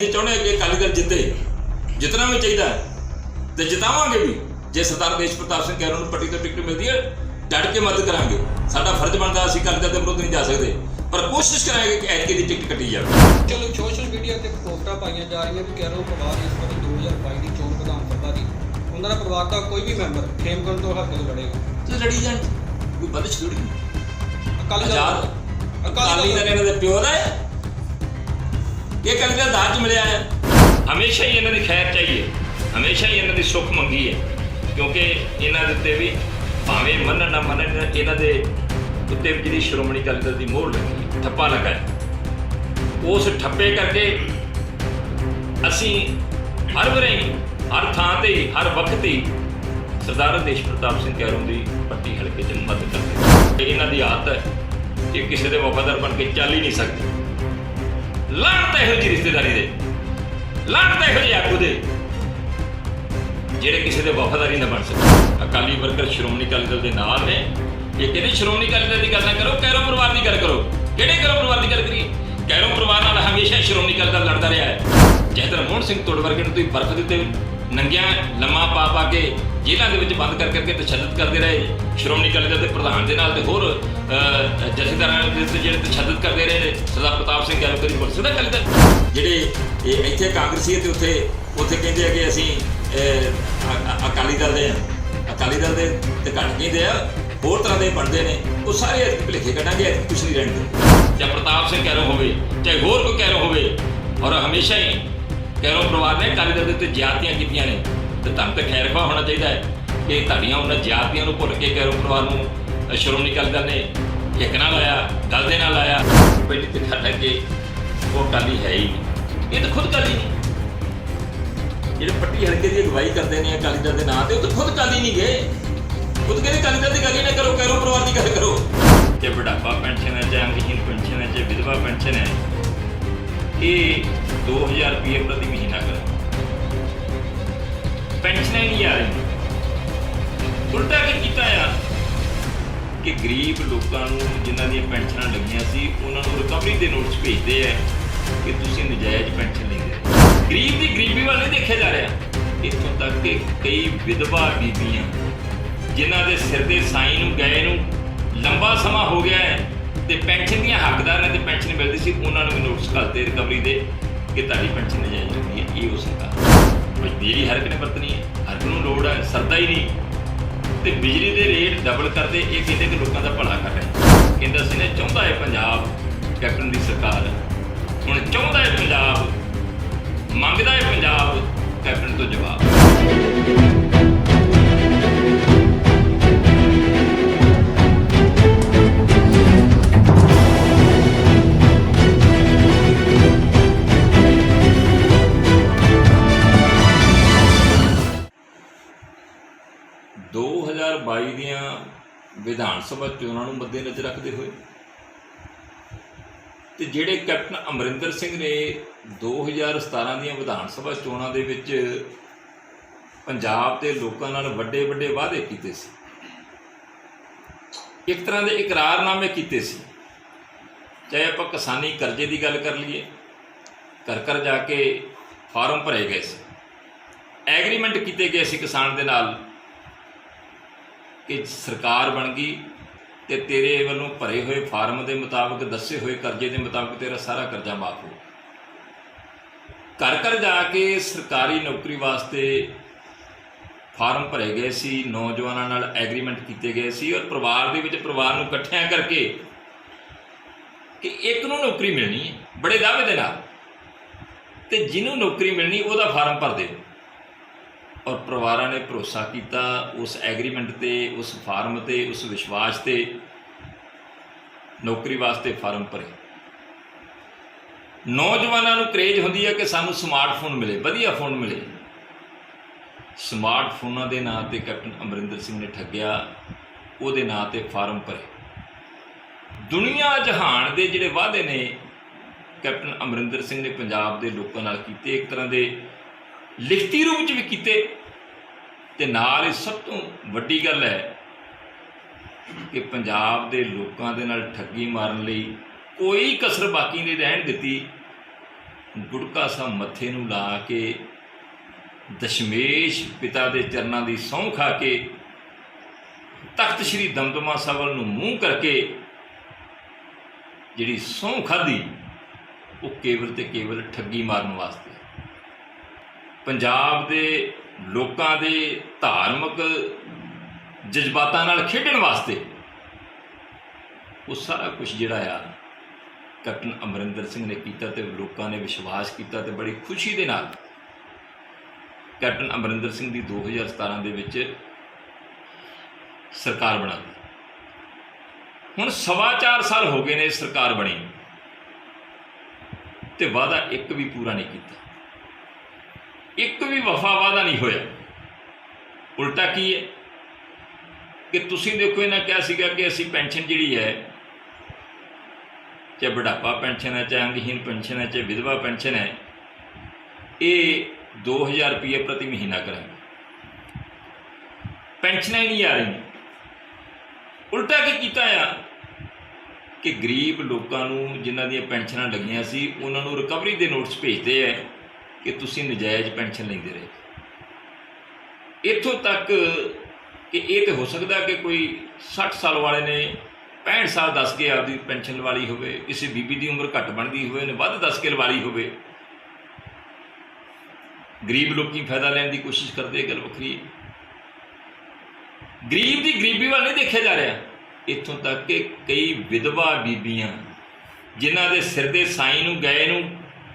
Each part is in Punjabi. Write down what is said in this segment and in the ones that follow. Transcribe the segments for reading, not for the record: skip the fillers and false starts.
ਚਾਹੁੰਦੇ ਕਿ ਅਕਾਲੀ ਦਲ ਜਿੱਤੇ, ਜਿੱਤਣਾ ਵੀ ਚਾਹੀਦਾ ਤੇ ਜਿਤਾਵਾਂਗੇ ਵੀ। ਜੇ ਸਰਦਾਰ ਦੇਸ਼ ਪ੍ਰਤਾਪ ਸਿੰਘ ਕੈਰੋਂ ਨੂੰ ਪੱਟੀ ਤੋਂ ਟਿਕਟ ਮਿਲਦੀ ਹੈ, ਡਟ ਕੇ ਮਦਦ ਕਰਾਂਗੇ। ਸਾਡਾ ਫਰਜ਼ ਬਣਦਾ, ਅਸੀਂ ਅਕਾਲੀ ਦਲ ਦੇ ਵਿਰੁੱਧ ਨਹੀਂ ਜਾ ਸਕਦੇ, ਪਰ ਕੋਸ਼ਿਸ਼ ਕਰਾਂਗੇ ਕਿ ਐਤਕੀ ਦੀ ਟਿਕਟ ਕੱਟੀ ਜਾਵੇ। ਚਲੋ ਸੋਸ਼ਲ ਮੀਡੀਆ ਤੇ ਪੋਸਟਾਂ ਪਾਈਆਂ ਜਾ ਰਹੀਆਂ ਵੀ ਕੈਰੋਂ ਪਰਿਵਾਰ ਇਸ ਵਾਰ 2022 ਦੀ ਚੋਣ ਵਿਧਾਨ ਸਭਾ ਦੀ ਉਹਨਾਂ ਦਾ ਪਰਿਵਾਰ ਦਾ ਕੋਈ ਵੀ ਮੈਂਬਰ ਖੇਮਕਰਨ ਤੋਂ ਹੱਕ ਤੋਂ ਲੜੇਗਾ ਤੇ ਲੜੀ ਜਾਣ, ਕੋਈ ਬੰਦਸ਼ ਥੋੜੀ। ਅਕਾਲੀ ਦਲ ਇਹਨਾਂ ਦੇ ਪਿਓ ਦਾ ਹੈ, ਇਹ ਅਕਾਲੀ ਦਲ ਦਾਜ 'ਚ ਮਿਲਿਆ ਹੈ। ਹਮੇਸ਼ਾ ਹੀ ਇਹਨਾਂ ਦੀ ਖੈਰ ਚਾਹੀਏ, ਹਮੇਸ਼ਾ ਹੀ ਇਹਨਾਂ ਦੀ ਸੁੱਖ ਮੰਗੀ ਹੈ, ਕਿਉਂਕਿ ਇਹਨਾਂ ਦੇ ਉੱਤੇ ਵੀ ਭਾਵੇਂ ਮੰਨਣ ਨਾ ਮੰਨਣ, ਇਹਨਾਂ ਦੇ ਉੱਤੇ ਵੀ ਜਿਹੜੀ ਸ਼੍ਰੋਮਣੀ ਅਕਾਲੀ ਦਲ ਦੀ ਮੋਹਰ ਲੱਗੀ, ਠੱਪਾ ਲੱਗਾ ਹੈ। ਉਸ ਠੱਪੇ ਕਰਕੇ ਅਸੀਂ ਹਰ ਵੇਲੇ ਹਰ ਥਾਂ ਤੇ ਹਰ ਵਕਤ ਹੀ ਸਰਦਾਰ ਦੇਸ਼ ਪ੍ਰਤਾਪ ਸਿੰਘ ਕੈਰੋਂ ਦੀ ਪੱਟੀ ਹਲਕੇ 'ਚ ਮਦਦ ਕਰਦੇ। ਇਹਨਾਂ ਦੀ ਆਦਤ ਹੈ ਕਿ ਕਿਸੇ ਦੇ ਵਫਾਦਾਰ ਬਣ ਕੇ ਚੱਲ ਹੀ ਨਹੀਂ ਸਕਦੇ। ਲਾਹਨਤ ਇਹੋ ਜਿਹੀ ਰਿਸ਼ਤੇਦਾਰੀ ਦੇ, ਲਾਹਨਤ ਇਹੋ ਜਿਹੇ ਆਗੂ ਦੇ ਜਿਹੜੇ ਕਿਸੇ ਦੇ ਵਫਾਦਾਰੀ ਨਾ ਬਣ ਸਕਦੇ। ਅਕਾਲੀ ਵਰਕਰ ਸ਼੍ਰੋਮਣੀ ਅਕਾਲੀ ਦਲ ਦੇ ਨਾਲ ਨੇ। ਇਹ ਕਹਿੰਦੇ ਸ਼੍ਰੋਮਣੀ ਅਕਾਲੀ ਦਲ ਦੀ ਗੱਲ ਨਾ ਕਰੋ, ਕੈਰੋਂ ਪਰਿਵਾਰ ਦੀ ਗੱਲ ਕਰੋ। ਕਿਹੜੇ ਕੈਰੋਂ ਪਰਿਵਾਰ ਦੀ ਗੱਲ ਕਰੀਏ? ਕੈਰੋਂ ਪਰਿਵਾਰ ਨਾਲ ਹਮੇਸ਼ਾ ਸ਼੍ਰੋਮਣੀ ਅਕਾਲੀ ਦਲ ਲੜਦਾ ਰਿਹਾ ਹੈ। ਜੈਦਰ ਮੋਹਨ ਸਿੰਘ ਤੋੜ ਵਰਗੇ ਨੂੰ ਤੁਸੀਂ ਬਰਫ਼ ਦੇ ਉੱਤੇ ਨੰਗਿਆਂ ਲੰਮਾ ਪਾ ਕੇ ਜੇਲ੍ਹਾਂ ਦੇ ਵਿੱਚ ਬੰਦ ਕਰਕੇ ਤਸ਼ੱਦਦ ਕਰਦੇ ਰਹੇ। ਸ਼੍ਰੋਮਣੀ ਅਕਾਲੀ ਦਲ ਦੇ ਪ੍ਰਧਾਨ ਦੇ ਨਾਲ ਤੇ ਹੋਰ ਜਥੇਦਾਰਾਂ ਦੇ ਉੱਤੇ ਜਿਹੜੇ ਤਸ਼ੱਦਦ ਕਰਦੇ ਰਹੇ ਨੇ। ਸਰਦਾਰ ਪ੍ਰਤਾਪ ਸਿੰਘ ਕੈਰੋਂ ਕਦੀ ਬੋਲ ਸਕਦਾ ਅਕਾਲੀ ਦਲ ਜਿਹੜੇ ਇੱਥੇ ਕਾਂਗਰਸੀ ਤੇ ਉੱਥੇ ਕਹਿੰਦੇ ਆ ਕਿ ਅਸੀਂ ਅਕਾਲੀ ਦਲ ਦੇ ਅਕਾਲੀ ਦਲ ਦੇ ਤੇ ਘੱਟ ਕਹਿੰਦੇ ਆ, ਹੋਰ ਤਰ੍ਹਾਂ ਦੇ ਬਣਦੇ ਨੇ। ਉਹ ਸਾਰੇ ਭੁਲੇਖੇ ਕੱਢਾਂਗੇ, ਕੁਛ ਨਹੀਂ ਰਹਿਣ ਦਿੰਦੇ। ਚਾਹੇ ਪ੍ਰਤਾਪ ਸਿੰਘ ਕੈਰੋਂ ਹੋਵੇ, ਚਾਹੇ ਹੋਰ ਕੋਈ ਕੈਰੋਂ ਹੋਵੇ, ਔਰ ਹਮੇਸ਼ਾ ਹੀ ਕੈਰੋਂ ਪਰਿਵਾਰ ਨੇ ਅਕਾਲੀ ਦਲ ਦੇ ਉੱਤੇ ਜ਼ਿਆਦਤੀਆਂ ਕੀਤੀਆਂ ਨੇ। ਤੇ ਤੁਹਾਨੂੰ ਤਾਂ ਖੈਰਖਾਹ ਹੋਣਾ ਚਾਹੀਦਾ ਹੈ ਕਿ ਤੁਹਾਡੀਆਂ ਉਹਨਾਂ ਜ਼ਿਆਦਤੀਆਂ ਨੂੰ ਭੁੱਲ ਕੇ ਕੈਰੋਂ ਪਰਿਵਾਰ ਨੂੰ ਸ਼੍ਰੋਮਣੀ ਅਕਾਲੀ ਦਲ ਨੇ ਇੱਕ ਨਾਲ ਲਾਇਆ, ਗੱਲ ਦੇ ਨਾਲ ਲਾਇਆ। ਪਹਿਲੀ ਤੇ ਖੱਟ ਕੇ ਉਹ ਅਕਾਲੀ ਹੈ ਹੀ ਨਹੀਂ, ਇਹ ਤਾਂ ਖੁਦ ਅਕਾਲੀ ਨਹੀਂ। ਜਿਹੜੇ ਪੱਟੀ ਹਲਕੇ ਦੀ ਅਗਵਾਈ ਕਰਦੇ ਨੇ ਅਕਾਲੀ ਦਲ ਦੇ ਨਾਂ ਤੇ, ਉਹ ਤਾਂ ਖੁਦ ਅਕਾਲੀ ਨਹੀਂ ਗਏ। ਖੁਦ ਕਹਿੰਦੇ ਅਕਾਲੀ ਦਲ ਦੀ ਗੱਲ ਹੀ ਨਾ ਕਰੋ, ਕੈਰੋਂ ਪਰਿਵਾਰ ਦੀ ਗੱਲ ਕਰੋ। ਜੇ ਬੁਢਾਪਾ ਪੈਨਸ਼ਨ ਹੈ, ਜਾਂ ਅੰਗਹੀਨ ਪੈਨਸ਼ਨ ਹੈ, ਜਾਂ ਵਿਧਵਾ ਪੈਨਸ਼ਨ ਹੈ, ਇਹ 2000 ਰੁਪਏ ਪ੍ਰਤੀ ਮਹੀਨਾ ਕਰ ਪੈਨਸ਼ਨਾਂ ਹੀ ਨਹੀਂ ਆ ਰਹੀ। ਉਲਟਾ ਕੀ ਕੀਤਾ ਯਾਰ ਕਿ ਗਰੀਬ ਲੋਕਾਂ ਨੂੰ ਜਿਨ੍ਹਾਂ ਦੀਆਂ ਪੈਨਸ਼ਨਾਂ ਲੱਗੀਆਂ ਸੀ, ਉਹਨਾਂ ਨੂੰ ਰਿਕਵਰੀ ਦੇ ਨੋਟਿਸ ਭੇਜਦੇ ਆ ਕਿ ਤੁਸੀਂ ਨਜਾਇਜ਼ ਪੈਨਸ਼ਨ ਲੈਂਦੇ। ਗਰੀਬ ਦੀ ਗਰੀਬੀ ਵੱਲ ਨਹੀਂ ਦੇਖਿਆ ਜਾ ਰਿਹਾ। ਇੱਥੋਂ ਤੱਕ ਕਿ ਕਈ ਵਿਧਵਾ ਬੀਬੀਆਂ ਜਿਨ੍ਹਾਂ ਦੇ ਸਿਰ ਦੇ ਸਾਈਂ ਨੂੰ ਗਏ ਨੂੰ ਲੰਬਾ ਸਮਾਂ ਹੋ ਗਿਆ ਹੈ ਤੇ ਪੈਨਸ਼ਨ ਦੀਆਂ ਹੱਕਦਾਰ ਨੇ ਤੇ ਪੈਨਸ਼ਨ ਮਿਲਦੀ ਸੀ, ਉਹਨਾਂ ਨੂੰ ਵੀ ਨੋਟਿਸ ਕਰਦੇ ਰਿਕਵਰੀ ਦੇ ਕਿ ਤੁਹਾਡੀ ਪੈਨਸ਼ਨ ਨਜਾਇਜ਼ ਹੁੰਦੀ ਹੈ। ਇਹ ਹੋ ਸਕਦਾ ਬਿਜਲੀ ਹਰ ਇੱਕ ਨੇ ਵਰਤਣੀ ਹੈ, ਹਰ ਇੱਕ ਨੂੰ ਲੋੜ ਹੈ, ਸਰਦਾ ਹੀ ਨਹੀਂ। ਤੇ ਬਿਜਲੀ ਦੇ ਰੇਟ ਡਬਲ ਕਰਦੇ, ਇਹ ਕਹਿੰਦੇ ਕਿ ਲੋਕਾਂ ਦਾ ਭਲਾ ਕਰ ਰਹੇ। ਕਹਿੰਦਾ ਸੀ ਨੇ ਚਾਹੁੰਦਾ ਹੈ ਪੰਜਾਬ, ਕੈਪਟਨ ਦੀ ਸਰਕਾਰ ਹੁਣ ਚਾਹੁੰਦਾ ਹੈ ਪੰਜਾਬ, ਮੰਗਦਾ ਹੈ ਪੰਜਾਬ ਕੈਪਟਨ ਤੋਂ ਜਵਾਬ। 2022 ਦੀਆਂ ਵਿਧਾਨ ਸਭਾ ਚੋਣਾਂ ਨੂੰ ਮੱਦੇਨਜ਼ਰ ਰੱਖਦੇ ਹੋਏ ਤੇ ਜਿਹੜੇ ਕੈਪਟਨ ਅਮਰਿੰਦਰ ਸਿੰਘ ਨੇ 2017 ਦੀਆਂ ਵਿਧਾਨ ਸਭਾ ਚੋਣਾਂ ਦੇ ਵਿੱਚ ਪੰਜਾਬ ਦੇ ਲੋਕਾਂ ਨਾਲ ਵੱਡੇ ਵੱਡੇ ਵਾਅਦੇ ਕੀਤੇ ਸੀ, ਇੱਕ ਤਰ੍ਹਾਂ ਦੇ ਇਕਰਾਰਨਾਮੇ ਕੀਤੇ ਸੀ। ਚਾਹੇ ਆਪਾਂ ਕਿਸਾਨੀ ਕਰਜ਼ੇ ਦੀ ਗੱਲ ਕਰ ਲਈਏ, ਘਰ ਘਰ ਜਾ ਕੇ ਫਾਰਮ ਭਰੇ ਗਏ ਸੀ, ਐਗਰੀਮੈਂਟ ਕੀਤੇ ਗਏ ਸੀ ਕਿਸਾਨ ਦੇ ਨਾਲ ਕਿ ਸਰਕਾਰ ਬਣ ਗਈ ਤੇ ਤੇਰੇ ਵੱਲੋਂ ਭਰੇ ਹੋਏ ਫਾਰਮ ਦੇ ਮੁਤਾਬਕ, ਦੱਸੇ ਹੋਏ ਕਰਜ਼ੇ ਦੇ ਮੁਤਾਬਕ ਤੇਰਾ ਸਾਰਾ ਕਰਜ਼ਾ ਮਾਫ ਹੋ। ਘਰ ਘਰ ਜਾ ਕੇ ਸਰਕਾਰੀ ਨੌਕਰੀ ਵਾਸਤੇ ਫਾਰਮ ਭਰੇ ਗਏ ਸੀ, ਨੌਜਵਾਨਾਂ ਨਾਲ ਐਗਰੀਮੈਂਟ ਕੀਤੇ ਗਏ ਸੀ, ਔਰ ਪਰਿਵਾਰ ਦੇ ਵਿੱਚ ਪਰਿਵਾਰ ਨੂੰ ਇਕੱਠਿਆਂ ਕਰਕੇ ਕਿ ਇੱਕ ਨੂੰ ਨੌਕਰੀ ਮਿਲਣੀ ਹੈ ਬੜੇ ਦਾਅਵੇ ਦੇ ਨਾਲ, ਤੇ ਜਿਹਨੂੰ ਨੌਕਰੀ ਮਿਲਣੀ ਉਹਦਾ ਫਾਰਮ ਭਰ ਦਿਓ। ਔਰ ਪਰਿਵਾਰਾਂ ਨੇ ਭਰੋਸਾ ਕੀਤਾ ਉਸ ਐਗਰੀਮੈਂਟ 'ਤੇ, ਉਸ ਫਾਰਮ 'ਤੇ, ਉਸ ਵਿਸ਼ਵਾਸ 'ਤੇ, ਨੌਕਰੀ ਵਾਸਤੇ ਫਾਰਮ ਭਰੇ। ਨੌਜਵਾਨਾਂ ਨੂੰ ਕਰੇਜ ਹੁੰਦੀ ਹੈ ਕਿ ਸਾਨੂੰ ਸਮਾਰਟਫੋਨ ਮਿਲੇ, ਵਧੀਆ ਫੋਨ ਮਿਲੇ। ਸਮਾਰਟਫੋਨਾਂ ਦੇ ਨਾਂ 'ਤੇ ਕੈਪਟਨ ਅਮਰਿੰਦਰ ਸਿੰਘ ਨੇ ਠੱਗਿਆ, ਉਹਦੇ ਨਾਂ 'ਤੇ ਫਾਰਮ ਭਰੇ। ਦੁਨੀਆ ਜਹਾਨ ਦੇ ਜਿਹੜੇ ਵਾਅਦੇ ਨੇ ਕੈਪਟਨ ਅਮਰਿੰਦਰ ਸਿੰਘ ਨੇ ਪੰਜਾਬ ਦੇ ਲੋਕਾਂ ਨਾਲ ਕੀਤੇ, ਇੱਕ ਤਰ੍ਹਾਂ ਦੇ ਲਿਖਤੀ ਰੂਪ 'ਚ ਵੀ ਕੀਤੇ, ਤੇ ਨਾਲ ਹੀ ਸਭ ਤੋਂ ਵੱਡੀ ਗੱਲ ਹੈ ਕਿ ਪੰਜਾਬ ਦੇ ਲੋਕਾਂ ਦੇ ਨਾਲ ਠੱਗੀ ਮਾਰਨ ਲਈ ਕੋਈ ਕਸਰ ਬਾਕੀ ਨਹੀਂ ਰਹਿਣ ਦਿੱਤੀ ਗੁਟਕਾ ਸਾਹਿਬ ਮੱਥੇ ਨੂੰ ਲਾ ਕੇ ਦਸ਼ਮੇਸ਼ ਪਿਤਾ ਦੇ ਚਰਨਾਂ ਦੀ ਸਹੁੰ ਖਾ ਕੇ ਤਖਤ ਸ੍ਰੀ ਦਮਦਮਾ ਸਾਹਿਬ ਵੱਲ ਨੂੰ ਮੂੰਹ ਕਰਕੇ ਜਿਹੜੀ ਸਹੁੰ ਖਾਧੀ ਉਹ ਕੇਵਲ ਤੇ ਕੇਵਲ ਠੱਗੀ ਮਾਰਨ ਵਾਸਤੇ, ਪੰਜਾਬ ਦੇ ਲੋਕਾਂ ਦੇ ਧਾਰਮਿਕ ਜਜ਼ਬਾਤਾਂ ਨਾਲ ਖੇਡਣ ਵਾਸਤੇ। ਉਹ ਸਾਰਾ ਕੁਝ ਜਿਹੜਾ ਆ ਕੈਪਟਨ ਅਮਰਿੰਦਰ ਸਿੰਘ ਨੇ ਕੀਤਾ ਤੇ ਲੋਕਾਂ ਨੇ ਵਿਸ਼ਵਾਸ ਕੀਤਾ ਤੇ ਬੜੀ ਖੁਸ਼ੀ ਦੇ ਨਾਲ ਕੈਪਟਨ ਅਮਰਿੰਦਰ ਸਿੰਘ ਦੀ 2017 ਦੇ ਵਿੱਚ ਸਰਕਾਰ ਬਣਾ ਦਿੱਤੀ। ਹੁਣ 4.25 ਸਾਲ ਹੋ ਗਏ ਨੇ ਸਰਕਾਰ ਬਣੀ ਤੇ ਵਾਅਦਾ ਇੱਕ ਵੀ ਪੂਰਾ ਨਹੀਂ ਕੀਤਾ, ਇੱਕ ਵੀ ਵਫਾ ਵਾਅਦਾ ਨਹੀਂ ਹੋਇਆ। ਉਲਟਾ ਕੀ ਹੈ ਕਿ ਤੁਸੀਂ ਦੇਖੋ, ਇਹਨਾਂ ਕਿਹਾ ਸੀਗਾ ਕਿ ਅਸੀਂ ਪੈਨਸ਼ਨ ਜਿਹੜੀ ਹੈ, ਚਾਹੇ ਬੁਢਾਪਾ ਪੈਨਸ਼ਨ ਹੈ, ਚਾਹੇ ਅੰਗਹੀਨ ਪੈਨਸ਼ਨ ਹੈ, ਚਾਹੇ ਵਿਧਵਾ ਪੈਨਸ਼ਨ ਹੈ, ਇਹ 2000 ਰੁਪਏ ਪ੍ਰਤੀ ਮਹੀਨਾ ਕਰਾਂਗੇ। ਪੈਨਸ਼ਨਾਂ ਹੀ ਨਹੀਂ ਆ ਰਹੀਆਂ। ਉਲਟਾ ਕੀ ਕੀਤਾ ਆ ਕਿ ਗਰੀਬ ਲੋਕਾਂ ਨੂੰ ਜਿਨ੍ਹਾਂ ਦੀਆਂ ਪੈਨਸ਼ਨਾਂ ਲੱਗੀਆਂ ਸੀ ਉਹਨਾਂ ਨੂੰ ਰਿਕਵਰੀ ਦੇ ਨੋਟਿਸ ਭੇਜਦੇ ਹੈ ਕਿ ਤੁਸੀਂ ਨਜਾਇਜ਼ ਪੈਨਸ਼ਨ ਲੈਂਦੇ ਰਹੇ। ਇੱਥੋਂ ਤੱਕ ਕਿ ਇਹ ਤਾਂ ਹੋ ਸਕਦਾ ਕਿ ਕੋਈ 60 ਸਾਲ ਵਾਲੇ ਨੇ 65 ਸਾਲ ਦੱਸ ਕੇ ਆਪਦੀ ਪੈਨਸ਼ਨ ਲਵਾ ਲਈ ਹੋਵੇ, ਕਿਸੇ ਬੀਬੀ ਦੀ ਉਮਰ ਘੱਟ ਬਣਦੀ ਹੋਵੇ, ਉਹਨੇ ਵੱਧ ਦੱਸ ਕੇ ਲਵਾ ਲਈ ਹੋਵੇ। ਗਰੀਬ ਲੋਕੀ ਫਾਇਦਾ ਲੈਣ ਦੀ ਕੋਸ਼ਿਸ਼ ਕਰਦੇ, ਗੱਲ ਵੱਖਰੀ ਹੈ। ਗਰੀਬ ਦੀ ਗਰੀਬੀ ਵੱਲ ਨਹੀਂ ਦੇਖਿਆ ਜਾ ਰਿਹਾ। ਇੱਥੋਂ ਤੱਕ ਕਿ ਕਈ ਵਿਧਵਾ ਬੀਬੀਆਂ ਜਿਨ੍ਹਾਂ ਦੇ ਸਿਰ ਦੇ ਸਾਈਂ ਨੂੰ ਗਏ ਨੂੰ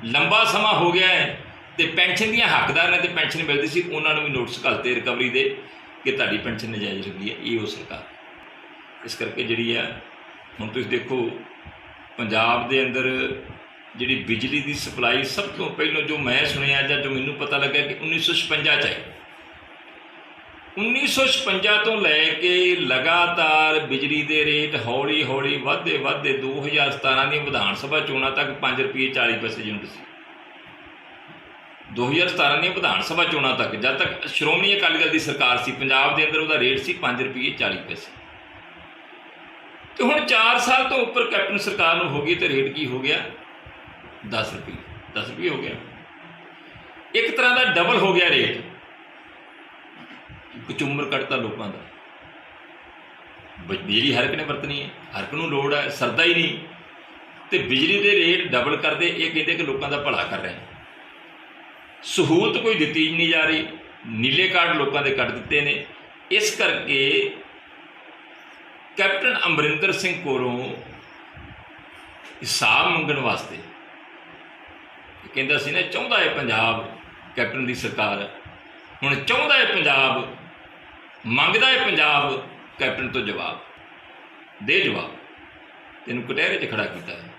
ਲੰਬਾ ਸਮਾਂ ਹੋ ਗਿਆ ਹੈ ਤੇ ਪੈਨਸ਼ਨ ਦੀਆਂ ਹੱਕਦਾਰ ਨੇ ਤੇ ਪੈਨਸ਼ਨ ਮਿਲਦੀ ਸੀ, ਉਹਨਾਂ ਨੂੰ ਵੀ ਨੋਟਿਸ ਘੱਲਤੇ ਰਿਕਵਰੀ ਦੇ ਕਿ ਤੁਹਾਡੀ ਪੈਨਸ਼ਨ ਨਜਾਇਜ਼ ਲੱਗੀ ਹੈ। ਇਹ ਉਹ ਸਰਕਾਰ। ਇਸ ਕਰਕੇ ਜਿਹੜੀ ਆ ਹੁਣ ਤੁਸੀਂ ਦੇਖੋ, ਪੰਜਾਬ ਦੇ ਅੰਦਰ ਜਿਹੜੀ ਬਿਜਲੀ ਦੀ ਸਪਲਾਈ ਸਭ ਤੋਂ ਪਹਿਲਾਂ ਜੋ ਮੈਂ ਸੁਣਿਆ ਜਾਂ ਜੋ ਮੈਨੂੰ ਪਤਾ ਲੱਗਾ ਕਿ 1956 'ਚ ਆਈ। 1956 ਤੋਂ ਲੈ ਕੇ ਲਗਾਤਾਰ ਬਿਜਲੀ ਦੇ ਰੇਟ ਹੌਲੀ ਹੌਲੀ ਵੱਧਦੇ 2017 ਦੀਆਂ ਵਿਧਾਨ ਸਭਾ ਚੋਣਾਂ ਤੱਕ 5 ਰੁਪਏ 40 ਪੈਸੇ ਯੂਨਿਟ ਸੀ। 2017 ਦੀਆਂ ਵਿਧਾਨ ਸਭਾ ਚੋਣਾਂ ਤੱਕ, ਜਦ ਤੱਕ ਸ਼੍ਰੋਮਣੀ ਅਕਾਲੀ ਦਲ ਦੀ ਸਰਕਾਰ ਸੀ, ਪੰਜਾਬ ਦੇ ਅੰਦਰ ਉਹਦਾ ਰੇਟ ਸੀ 5 ਰੁਪਏ 40 ਪੈਸੇ। ਤੇ ਹੁਣ 4 ਸਾਲ ਤੋਂ ਉੱਪਰ ਕੈਪਟਨ ਸਰਕਾਰ ਨੂੰ ਹੋ ਗਈ ਤੇ ਰੇਟ ਕੀ ਹੋ ਗਿਆ? 10 ਰੁਪਏ ਹੋ ਗਿਆ। ਇੱਕ ਤਰ੍ਹਾਂ ਦਾ ਡਬਲ ਹੋ ਗਿਆ ਰੇਟ। ਕਚੂਮਰ ਕੱਢਤਾ ਲੋਕਾਂ ਦਾ। ਬਿਜਲੀ ਹਰ ਇੱਕ ਨੇ ਵਰਤਣੀ ਹੈ, ਹਰ ਇੱਕ ਨੂੰ ਲੋੜ ਹੈ, ਸਰਦਾ ਹੀ ਨਹੀਂ ਤੇ ਬਿਜਲੀ ਦੇ ਰੇਟ ਡਬਲ ਕਰਦੇ। ਇਹ ਕਹਿੰਦੇ ਕਿ ਲੋਕਾਂ ਦਾ ਭਲਾ ਕਰ ਰਹੇ। ਸਹੂਲਤ ਕੋਈ ਦਿੱਤੀ ਨਹੀਂ ਜਾ ਰਹੀ। ਨੀਲੇ ਕਾਰਡ ਲੋਕਾਂ ਦੇ ਕੱਟ ਦਿੱਤੇ ਨੇ। ਇਸ ਕਰਕੇ ਕੈਪਟਨ ਅਮਰਿੰਦਰ ਸਿੰਘ ਕੋਲੋਂ ਹਿਸਾਬ ਮੰਗਣ ਵਾਸਤੇ ਕਹਿੰਦਾ ਸੀ ਨਾ, ਚਾਹੁੰਦਾ ਹੈ ਪੰਜਾਬ, ਕੈਪਟਨ ਦੀ ਸਰਕਾਰ ਹੁਣ ਚਾਹੁੰਦਾ ਹੈ ਪੰਜਾਬ, ਮੰਗਦਾ ਹੈ ਪੰਜਾਬ ਕੈਪਟਨ ਤੋਂ ਜਵਾਬ ਦੇ। ਜਵਾਬ ਤੈਨੂੰ ਕਟਹਿਰੇ 'ਚ ਖੜਾ ਕੀਤਾ ਹੈ,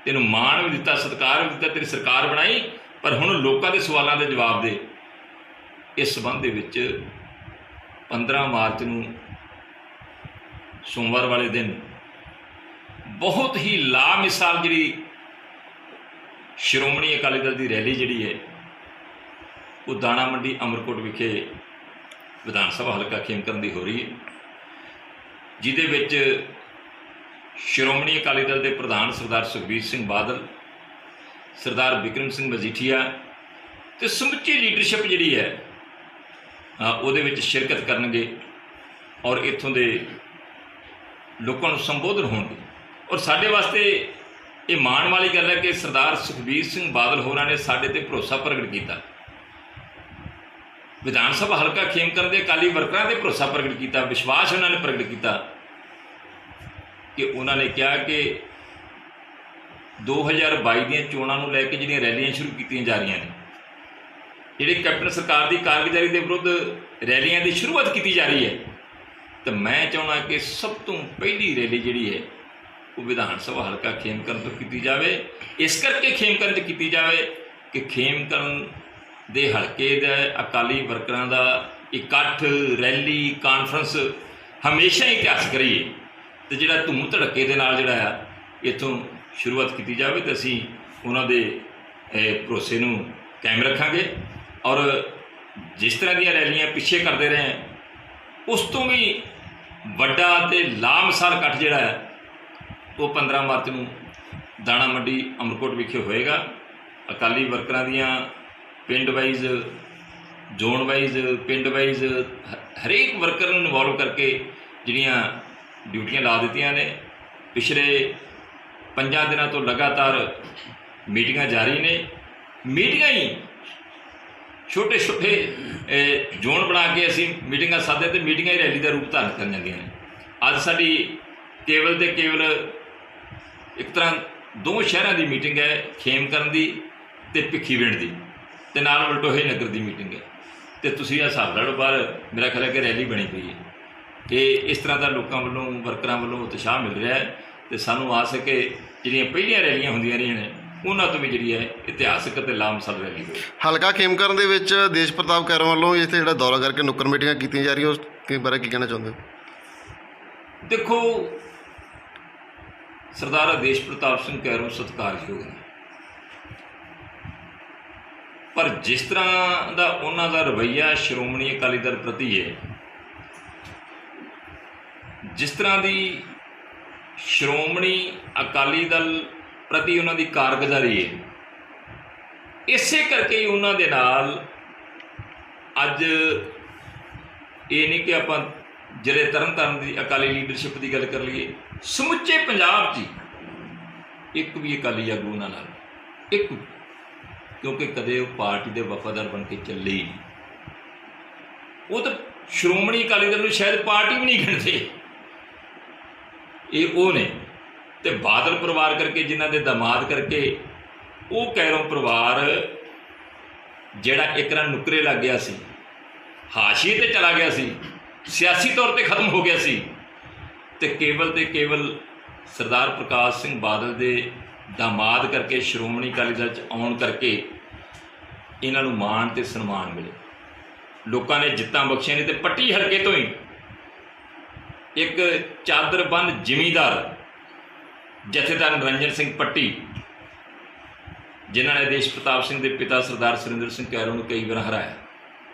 ਤੈਨੂੰ ਮਾਣ ਵੀ ਦਿੱਤਾ, ਸਤਿਕਾਰ ਵੀ ਦਿੱਤਾ, ਤੇਰੀ ਸਰਕਾਰ ਬਣਾਈ, ਪਰ ਹੁਣ ਲੋਕਾਂ ਦੇ ਸਵਾਲਾਂ ਦੇ ਜਵਾਬ ਦੇ। ਇਸ ਸੰਬੰਧ ਦੇ ਵਿੱਚ 15 ਮਾਰਚ ਨੂੰ ਸੋਮਵਾਰ ਵਾਲੇ ਦਿਨ ਬਹੁਤ ਹੀ ਲਾਮਿਸਾਲ ਜਿਹੜੀ ਸ਼੍ਰੋਮਣੀ ਅਕਾਲੀ ਦਲ ਦੀ ਰੈਲੀ ਜਿਹੜੀ ਹੈ ਉਹ ਦਾਣਾ ਮੰਡੀ ਅਮਰਕੋਟ ਵਿਖੇ ਵਿਧਾਨ ਸਭਾ ਹਲਕਾ ਖੇਮਕਰਨ ਦੀ ਹੋ ਰਹੀ ਹੈ, ਜਿਹਦੇ ਵਿੱਚ ਸ਼੍ਰੋਮਣੀ ਅਕਾਲੀ ਦਲ ਦੇ ਪ੍ਰਧਾਨ ਸਰਦਾਰ ਸੁਖਬੀਰ ਸਿੰਘ ਬਾਦਲ, ਸਰਦਾਰ ਬਿਕਰਮ ਸਿੰਘ ਮਜੀਠੀਆ ਤੇ ਸਮੁੱਚੀ ਲੀਡਰਸ਼ਿਪ ਜਿਹੜੀ ਹੈ ਉਹਦੇ ਵਿੱਚ ਸ਼ਿਰਕਤ ਕਰਨਗੇ ਔਰ ਇੱਥੋਂ ਦੇ ਲੋਕਾਂ ਨੂੰ ਸੰਬੋਧਨ ਹੋਣਗੇ। ਔਰ ਸਾਡੇ ਵਾਸਤੇ ਇਹ ਮਾਣ ਵਾਲੀ ਗੱਲ ਹੈ ਕਿ ਸਰਦਾਰ ਸੁਖਬੀਰ ਸਿੰਘ ਬਾਦਲ ਹੋਰਾਂ ਨੇ ਸਾਡੇ ਤੇ ਭਰੋਸਾ ਪ੍ਰਗਟ ਕੀਤਾ। ਵਿਧਾਨ ਸਭਾ ਹਲਕਾ ਖੇਮਕਰਨ ਦੇ ਅਕਾਲੀ ਵਰਕਰਾਂ ਤੇ ਭਰੋਸਾ ਪ੍ਰਗਟ ਕੀਤਾ, ਵਿਸ਼ਵਾਸ ਉਹਨਾਂ ਨੇ ਪ੍ਰਗਟ ਕੀਤਾ ਕਿ ਉਹਨਾਂ ਨੇ ਕਿਹਾ ਕਿ 2022 ਦੀਆਂ ਚੋਣਾਂ ਨੂੰ ਲੈ ਕੇ ਜਿਹੜੀਆਂ ਰੈਲੀਆਂ ਸ਼ੁਰੂ ਕੀਤੀਆਂ ਜਾ ਰਹੀਆਂ ਨੇ, ਜਿਹੜੀ ਕੈਪਟਨ ਸਰਕਾਰ ਦੀ ਕਾਰਗੁਜ਼ਾਰੀ ਦੇ ਵਿਰੁੱਧ ਰੈਲੀਆਂ ਦੀ ਸ਼ੁਰੂਆਤ ਕੀਤੀ ਜਾ ਰਹੀ ਹੈ, ਤਾਂ ਮੈਂ ਚਾਹੁੰਦਾ ਕਿ ਸਭ ਤੋਂ ਪਹਿਲੀ ਰੈਲੀ ਜਿਹੜੀ ਹੈ ਉਹ ਵਿਧਾਨ ਸਭਾ ਹਲਕਾ ਖੇਮਕਰਨ ਤੋਂ ਕੀਤੀ ਜਾਵੇ। ਇਸ ਕਰਕੇ ਖੇਮਕਰਨ 'ਚ ਕੀਤੀ ਜਾਵੇ ਕਿ ਖੇਮਕਰਨ ਦੇ ਹਲਕੇ ਦੇ ਅਕਾਲੀ ਵਰਕਰਾਂ ਦਾ ਇਕੱਠ, ਰੈਲੀ, ਕਾਨਫਰੰਸ ਹਮੇਸ਼ਾ ਹੀ ਇਤਿਹਾਸਕ ਰਹੀ ਹੈ ਤੇ ਜਿਹੜਾ ਧੂਮ ਧੜੱਕੇ ਦੇ ਨਾਲ ਜਿਹੜਾ ਆ ਇੱਥੋਂ ਸ਼ੁਰੂਆਤ ਕੀਤੀ ਜਾਵੇ ਤੇ ਅਸੀਂ ਉਹਨਾਂ ਦੇ ਭਰੋਸੇ ਨੂੰ ਕਾਇਮ ਰੱਖਾਂਗੇ। ਔਰ ਜਿਸ ਤਰ੍ਹਾਂ ਦੀਆਂ ਰੈਲੀਆਂ ਪਿੱਛੇ ਕਰਦੇ ਰਹੇ ਹਾਂ, ਉਸ ਤੋਂ ਵੀ ਵੱਡਾ ਤੇ ਲਾਮਿਸਾਲ ਇਕੱਠ ਜਿਹੜਾ ਹੈ ਉਹ 15 ਮਾਰਚ ਨੂੰ ਦਾਣਾ ਮੰਡੀ ਅਮਰਕੋਟ ਵਿਖੇ ਹੋਏਗਾ। ਅਕਾਲੀ ਵਰਕਰਾਂ ਦੀਆਂ ਪਿੰਡ ਵਾਈਜ਼, ਜ਼ੋਨ ਵਾਈਜ਼, ਪਿੰਡ ਵਾਈਜ਼ ਹਰੇਕ ਵਰਕਰ ਨੂੰ ਇਨਵੋਲਵ ਕਰਕੇ ਜਿਹੜੀਆਂ ਡਿਊਟੀਆਂ ਲਾ ਦਿੱਤੀਆਂ ਨੇ। ਪਿਛਲੇ 5 ਦਿਨਾਂ ਤੋਂ ਲਗਾਤਾਰ ਮੀਟਿੰਗਾਂ ਜਾਰੀ ਨੇ। ਮੀਟਿੰਗਾਂ ਹੀ ਛੋਟੇ ਜ਼ੋਨ ਬਣਾ ਕੇ ਅਸੀਂ ਮੀਟਿੰਗਾਂ ਸਾਦੇ ਅਤੇ ਮੀਟਿੰਗਾਂ ਹੀ ਰੈਲੀ ਦਾ ਰੂਪ ਧਾਰਨ ਕਰ ਜਾਂਦੀਆਂ ਨੇ। ਅੱਜ ਸਾਡੀ ਕੇਵਲ ਅਤੇ ਕੇਵਲ ਇੱਕ ਤਰ੍ਹਾਂ 2 ਸ਼ਹਿਰਾਂ ਦੀ ਮੀਟਿੰਗ ਹੈ, ਖੇਮਕਰਨ ਦੀ ਅਤੇ ਭਿੱਖੀਵਿੰਡ ਦੀ, ਅਤੇ ਨਾਲ ਵਲਟੋਹੇ ਨਗਰ ਦੀ ਮੀਟਿੰਗ ਹੈ। ਅਤੇ ਤੁਸੀਂ ਇਹ ਹਿਸਾਬ ਲਾ ਲਓ, ਬਾਹਰ ਮੇਰਾ ਖਿਆਲ ਹੈ ਕਿ ਰੈਲੀ ਬਣੀ ਪਈ ਹੈ ਕਿ ਇਸ ਤਰ੍ਹਾਂ ਦਾ ਲੋਕਾਂ ਵੱਲੋਂ, ਵਰਕਰਾਂ ਵੱਲੋਂ ਉਤਸ਼ਾਹ ਮਿਲ ਰਿਹਾ ਹੈ। ਅਤੇ ਸਾਨੂੰ ਆਸ ਹੈ ਕਿ ਜਿਹੜੀਆਂ ਪਹਿਲੀਆਂ ਰੈਲੀਆਂ ਹੁੰਦੀਆਂ ਰਹੀਆਂ ਨੇ ਉਹਨਾਂ ਤੋਂ ਵੀ ਜਿਹੜੀ ਹੈ ਇਤਿਹਾਸਕ ਅਤੇ ਲਾਮਸਲ ਰੈਲੀ ਹੋਈ। ਹਲਕਾ ਖੇਮਕਰਨ ਦੇ ਵਿੱਚ ਦੇਸ਼ ਪ੍ਰਤਾਪ ਕੈਰੋਂ ਵੱਲੋਂ ਇੱਥੇ ਜਿਹੜਾ ਦੌਰਾ ਕਰਕੇ ਨੁੱਕਰ ਮੀਟਿੰਗਾਂ ਕੀਤੀਆਂ ਜਾ ਰਹੀਆਂ, ਉਸ ਬਾਰੇ ਕੀ ਕਹਿਣਾ ਚਾਹੁੰਦੇ ਹੋ? ਦੇਖੋ, ਸਰਦਾਰ ਆਦੇਸ਼ ਪ੍ਰਤਾਪ ਸਿੰਘ ਕੈਰੋਂ ਸਤਿਕਾਰਯੋਗ ਨੇ, ਪਰ ਜਿਸ ਤਰ੍ਹਾਂ ਦਾ ਉਹਨਾਂ ਦਾ ਰਵੱਈਆ ਸ਼੍ਰੋਮਣੀ ਅਕਾਲੀ ਦਲ ਪ੍ਰਤੀ ਹੈ, ਜਿਸ ਤਰ੍ਹਾਂ ਦੀ ਸ਼੍ਰੋਮਣੀ ਅਕਾਲੀ ਦਲ ਪ੍ਰਤੀ ਉਹਨਾਂ ਦੀ ਕਾਰਗੁਜ਼ਾਰੀ ਹੈ, ਇਸੇ ਕਰਕੇ ਹੀ ਉਹਨਾਂ ਦੇ ਨਾਲ ਅੱਜ ਇਹ ਨਹੀਂ ਕਿ ਆਪਾਂ ਜਿਹੜੇ ਤਰਨਤਾਰਨ ਦੀ ਅਕਾਲੀ ਲੀਡਰਸ਼ਿਪ ਦੀ ਗੱਲ ਕਰ ਲਈਏ, ਸਮੁੱਚੇ ਪੰਜਾਬ 'ਚ ਇੱਕ ਵੀ ਅਕਾਲੀ ਆਗੂ ਉਹਨਾਂ ਨਾਲ ਇੱਕ, ਕਿਉਂਕਿ ਕਦੇ ਉਹ ਪਾਰਟੀ ਦੇ ਵਫਾਦਾਰ ਬਣ ਕੇ ਚੱਲੇ ਹੀ ਨਹੀਂ। ਉਹ ਤਾਂ ਸ਼੍ਰੋਮਣੀ ਅਕਾਲੀ ਦਲ ਨੂੰ ਸ਼ਾਇਦ ਪਾਰਟੀ ਵੀ ਨਹੀਂ ਗਿਣਦੇ, ਇਹ ਉਹ ਨੇ। ਅਤੇ ਬਾਦਲ ਪਰਿਵਾਰ ਕਰਕੇ, ਜਿਨ੍ਹਾਂ ਦੇ ਦਾਮਾਦ ਕਰਕੇ ਉਹ ਕੈਰੋਂ ਪਰਿਵਾਰ ਜਿਹੜਾ ਇੱਕ ਰਾਂ ਨੁੱਕਰੇ ਲੱਗ ਗਿਆ ਸੀ, ਹਾਸ਼ੀਏ 'ਤੇ ਚਲਾ ਗਿਆ ਸੀ, ਸਿਆਸੀ ਤੌਰ 'ਤੇ ਖਤਮ ਹੋ ਗਿਆ ਸੀ, ਅਤੇ ਕੇਵਲ ਅਤੇ ਕੇਵਲ ਸਰਦਾਰ ਪ੍ਰਕਾਸ਼ ਸਿੰਘ ਬਾਦਲ ਦੇ ਦਾਮਾਦ ਕਰਕੇ, ਸ਼੍ਰੋਮਣੀ ਅਕਾਲੀ ਦਲ 'ਚ ਆਉਣ ਕਰਕੇ ਇਹਨਾਂ ਨੂੰ ਮਾਣ ਅਤੇ ਸਨਮਾਨ ਮਿਲੇ। ਲੋਕਾਂ ਨੇ ਜਿੱਤਾਂ ਬਖਸ਼ੀਆਂ ਨੇ, ਅਤੇ ਪੱਟੀ ਹਲਕੇ ਤੋਂ ਹੀ ਇੱਕ ਚਾਦਰਬੰਦ ਜ਼ਿਮੀਂਦਾਰ ਜਥੇਦਾਰ ਨਿਰੰਜਨ ਸਿੰਘ ਪੱਟੀ, ਜਿਨ੍ਹਾਂ ਨੇ ਆਦੇਸ਼ ਪ੍ਰਤਾਪ ਸਿੰਘ ਦੇ ਪਿਤਾ ਸਰਦਾਰ ਸੁਰਿੰਦਰ ਸਿੰਘ ਕੈਰੋਂ ਨੂੰ ਕਈ ਵਾਰ ਹਰਾਇਆ,